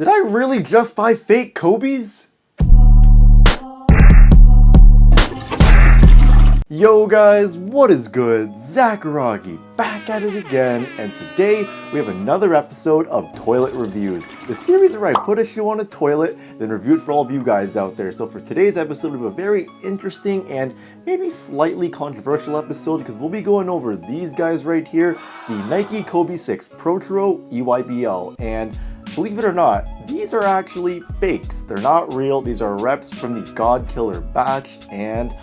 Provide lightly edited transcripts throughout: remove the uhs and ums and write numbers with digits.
Did I really just buy fake Kobe's? Yo guys, what is good? Zakaragi back at it again, and today we have another episode of Toilet Reviews, the series where I put a shoe on a toilet, then review it for all of you guys out there. So for today's episode, we have a very interesting and maybe slightly controversial episode because we'll be going over these guys right here, the Nike Kobe 6 PROTRO EYBL, and believe it or not, these are actually fakes. They're not real. These are reps from the GODKILLER batch, and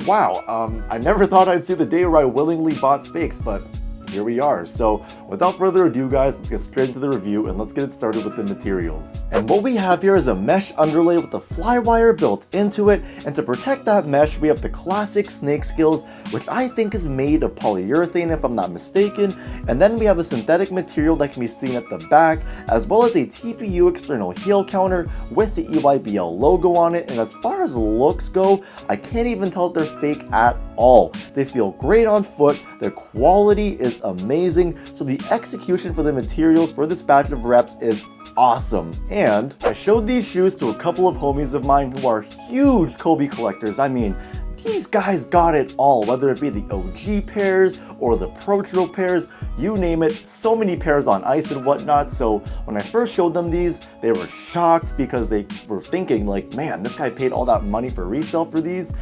wow, I never thought I'd see the day where I willingly bought fakes, but here we are. So without further ado guys, let's get straight into the review and let's get it started with the materials. And what we have here is a mesh underlay with a fly wire built into it, and to protect that mesh we have the classic snake scales, which I think is made of polyurethane if I'm not mistaken, and then we have a synthetic material that can be seen at the back, as well as a TPU external heel counter with the EYBL logo on it. And as far as looks go, I can't even tell if they're fake at all. They feel great on foot, the quality is amazing, so the execution for the materials for this batch of reps is awesome. And I showed these shoes to a couple of homies of mine who are huge Kobe collectors. I mean, these guys got it all, whether it be the OG pairs or the PROTRO pairs, you name it, so many pairs on ice and whatnot. So when I first showed them these, they were shocked because they were thinking like, man, this guy paid all that money for resale for these.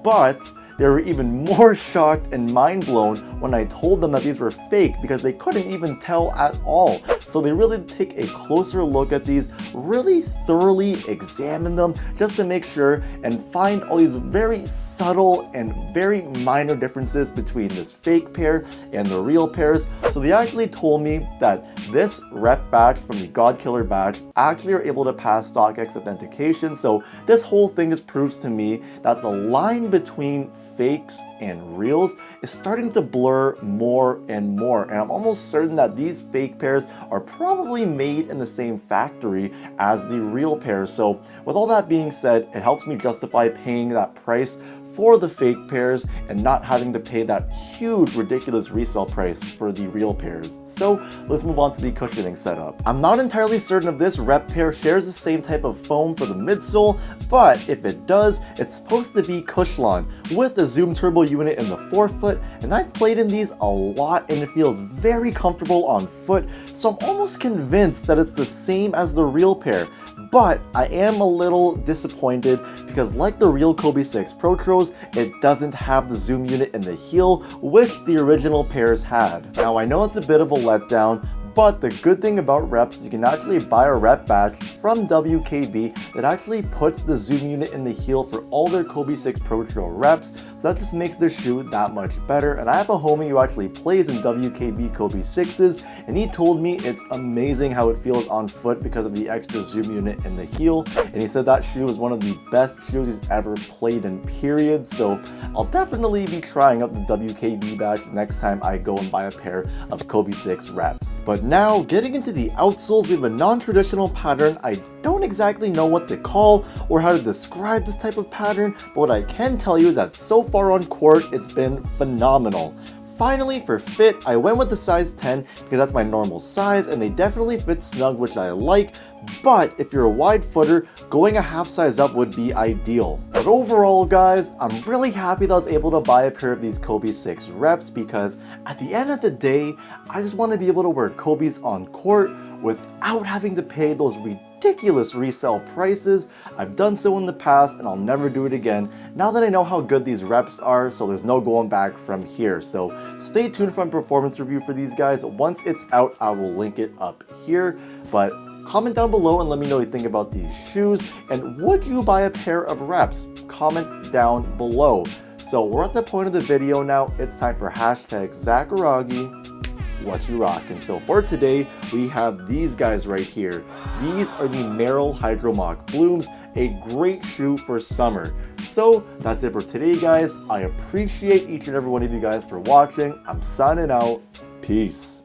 But they were even more shocked and mind blown when I told them that these were fake because they couldn't even tell at all. So they really take a closer look at these, really thoroughly examine them just to make sure and find all these very subtle and very minor differences between this fake pair and the real pairs. So they actually told me that this rep batch from the GODKILLER batch actually are able to pass StockX authentication. So this whole thing just proves to me that the line between fakes and reals is starting to blur more and more, and I'm almost certain that these fake pairs are probably made in the same factory as the real pairs. So with all that being said, it helps me justify paying that price for the fake pairs and not having to pay that huge ridiculous resale price for the real pairs. So let's move on to the cushioning setup. I'm not entirely certain if this rep pair shares the same type of foam for the midsole, but if it does, it's supposed to be Cushlon with the Zoom Turbo unit in the forefoot, and I've played in these a lot and it feels very comfortable on foot, so I'm almost convinced that it's the same as the real pair. But I am a little disappointed because like the real Kobe 6 PROTROs, it doesn't have the zoom unit in the heel, which the original pairs had. Now I know it's a bit of a letdown, but the good thing about reps is you can actually buy a rep batch from WKB that actually puts the zoom unit in the heel for all their Kobe 6 PROTRO reps, so that just makes the shoe that much better. And I have a homie who actually plays in WKB Kobe 6s, and he told me it's amazing how it feels on foot because of the extra zoom unit in the heel, and he said that shoe is one of the best shoes he's ever played in, period. So I'll definitely be trying out the WKB batch next time I go and buy a pair of Kobe 6 reps. But now, getting into the outsoles, we have a non-traditional pattern. I don't exactly know what to call or how to describe this type of pattern, but what I can tell you is that so far on court, it's been phenomenal. Finally, for fit, I went with the size 10 because that's my normal size and they definitely fit snug, which I like, but if you're a wide footer, going a half size up would be ideal. But overall guys, I'm really happy that I was able to buy a pair of these Kobe 6 reps because at the end of the day, I just want to be able to wear Kobe's on court without having to pay those ridiculous resale prices. I've done so in the past and I'll never do it again now that I know how good these reps are, so there's no going back from here. So stay tuned for my performance review for these guys. Once it's out, I will link it up here. But comment down below and let me know what you think about these shoes, and would you buy a pair of reps? Comment down below. So we're at the point of the video now, it's time for hashtag Zakaragi what you rockin'. So for today, we have these guys right here. These are the Merrell Hydro Mock Blooms, a great shoe for summer. So that's it for today, guys. I appreciate each and every one of you guys for watching. I'm signing out. Peace.